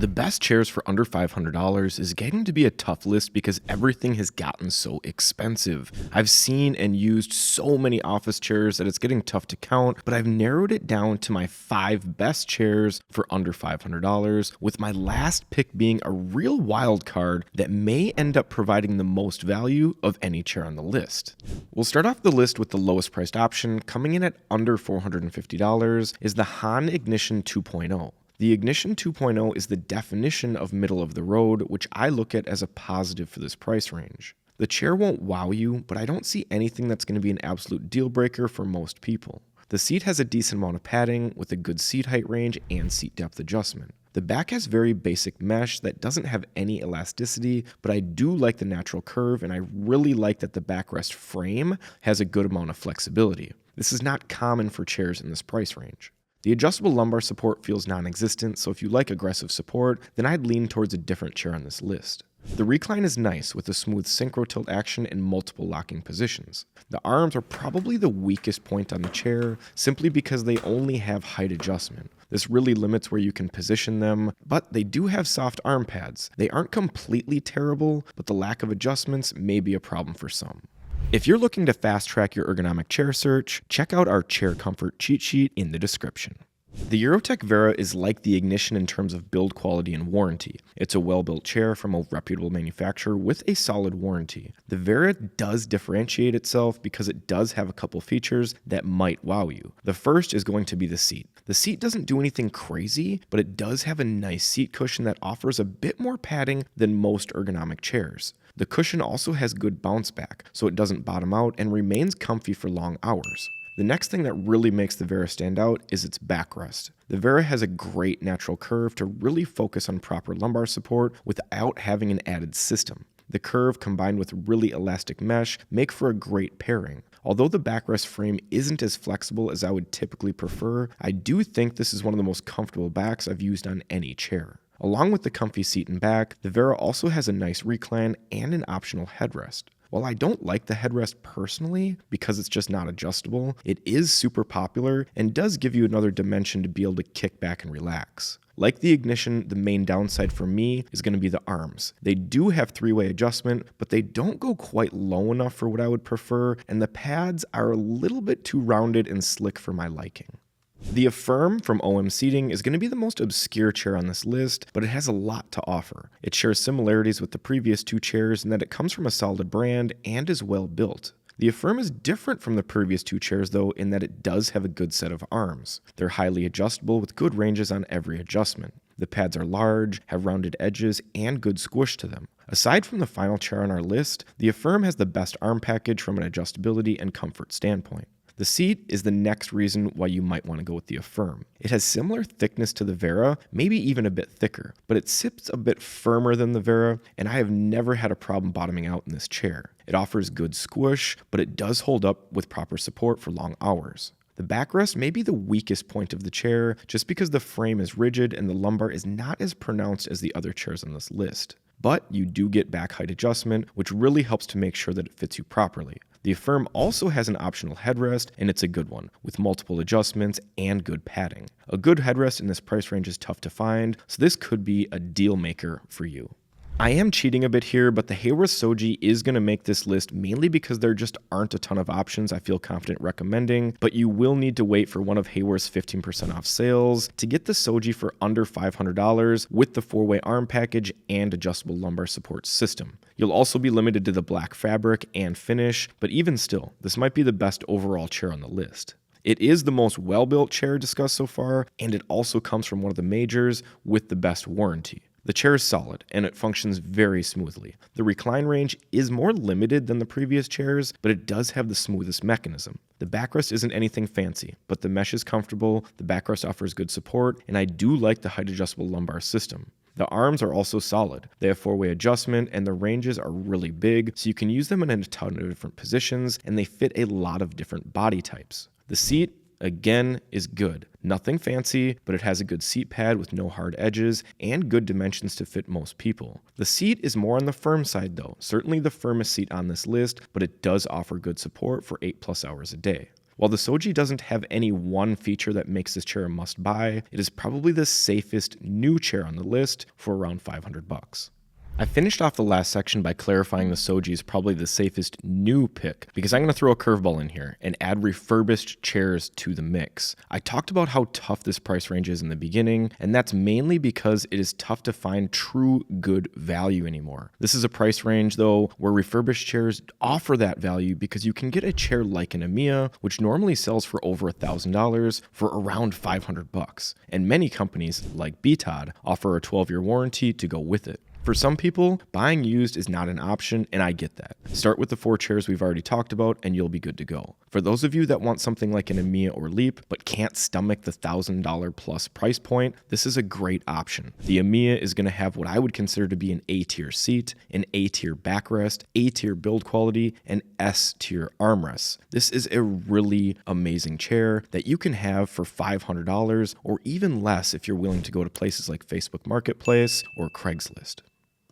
The best chairs for under $500 is getting to be a tough list because everything has gotten so expensive. I've seen and used so many office chairs that it's getting tough to count, but I've narrowed it down to my 5 best chairs for under $500, with my last pick being a real wild card that may end up providing the most value of any chair on the list. We'll start off the list with the lowest priced option, coming in at under $450, is the Han Ignition 2.0. The Ignition 2.0 is the definition of middle of the road, which I look at as a positive for this price range. The chair won't wow you, but I don't see anything that's going to be an absolute deal breaker for most people. The seat has a decent amount of padding with a good seat height range and seat depth adjustment. The back has very basic mesh that doesn't have any elasticity, but I do like the natural curve, and I really like that the backrest frame has a good amount of flexibility. This is not common for chairs in this price range. The adjustable lumbar support feels non-existent, so if you like aggressive support, then I'd lean towards a different chair on this list. The recline is nice with a smooth synchro tilt action and multiple locking positions. The arms are probably the weakest point on the chair, simply because they only have height adjustment. This really limits where you can position them, but they do have soft arm pads. They aren't completely terrible, but the lack of adjustments may be a problem for some. If you're looking to fast track your ergonomic chair search, check out our chair comfort cheat sheet in the description. The Eurotech Vera is like the Ignition in terms of build quality and warranty. It's a well-built chair from a reputable manufacturer with a solid warranty. The Vera does differentiate itself because it does have a couple features that might wow you. The first is going to be the seat. The seat doesn't do anything crazy, but it does have a nice seat cushion that offers a bit more padding than most ergonomic chairs. The cushion also has good bounce back, so it doesn't bottom out and remains comfy for long hours. The next thing that really makes the Vera stand out is its backrest. The Vera has a great natural curve to really focus on proper lumbar support without having an added system. The curve combined with really elastic mesh make for a great pairing. Although the backrest frame isn't as flexible as I would typically prefer, I do think this is one of the most comfortable backs I've used on any chair. Along with the comfy seat and back, the Vera also has a nice recline and an optional headrest. While I don't like the headrest personally because it's just not adjustable, it is super popular and does give you another dimension to be able to kick back and relax. Like the Ignition, the main downside for me is going to be the arms. They do have three-way adjustment, but they don't go quite low enough for what I would prefer, and the pads are a little bit too rounded and slick for my liking. The Affirm from OM Seating is going to be the most obscure chair on this list, but it has a lot to offer. It shares similarities with the previous two chairs in that it comes from a solid brand and is well built. The Affirm is different from the previous two chairs though in that it does have a good set of arms. They're highly adjustable with good ranges on every adjustment. The pads are large, have rounded edges, and good squish to them. Aside from the final chair on our list, the Affirm has the best arm package from an adjustability and comfort standpoint. The seat is the next reason why you might want to go with the Affirm. It has similar thickness to the Vera, maybe even a bit thicker, but it sits a bit firmer than the Vera, and I have never had a problem bottoming out in this chair. It offers good squish, but it does hold up with proper support for long hours. The backrest may be the weakest point of the chair just because the frame is rigid and the lumbar is not as pronounced as the other chairs on this list. But you do get back height adjustment, which really helps to make sure that it fits you properly. The Affirm also has an optional headrest, and it's a good one, with multiple adjustments and good padding. A good headrest in this price range is tough to find, so this could be a deal maker for you. I am cheating a bit here, but the Haworth Soji is going to make this list mainly because there just aren't a ton of options I feel confident recommending, but you will need to wait for one of Haworth's 15% off sales to get the Soji for under $500 with the 4-way arm package and adjustable lumbar support system. You'll also be limited to the black fabric and finish, but even still, this might be the best overall chair on the list. It is the most well-built chair discussed so far, and it also comes from one of the majors with the best warranty. The chair is solid, and it functions very smoothly. The recline range is more limited than the previous chairs, but it does have the smoothest mechanism. The backrest isn't anything fancy, but the mesh is comfortable, the backrest offers good support, and I do like the height-adjustable lumbar system. The arms are also solid. They have 4-way adjustment, and the ranges are really big, so you can use them in a ton of different positions, and they fit a lot of different body types. The seat, again, is good. Nothing fancy, but it has a good seat pad with no hard edges and good dimensions to fit most people. The seat is more on the firm side though, certainly the firmest seat on this list, but it does offer good support for 8+ hours a day. While the Soji doesn't have any one feature that makes this chair a must-buy, it is probably the safest new chair on the list for around $500. I finished off the last section by clarifying the Soji is probably the safest new pick, because I'm going to throw a curveball in here and add refurbished chairs to the mix. I talked about how tough this price range is in the beginning, and that's mainly because it is tough to find true good value anymore. This is a price range, though, where refurbished chairs offer that value because you can get a chair like an Amiya, which normally sells for over $1,000, for around $500. And many companies, like BTOD, offer a 12-year warranty to go with it. For some people, buying used is not an option, and I get that. Start with the 4 chairs we've already talked about, and you'll be good to go. For those of you that want something like an Amiya or Leap, but can't stomach the $1,000 plus price point, this is a great option. The Amiya is going to have what I would consider to be an A-tier seat, an A-tier backrest, A-tier build quality, and S-tier armrests. This is a really amazing chair that you can have for $500 or even less if you're willing to go to places like Facebook Marketplace or Craigslist.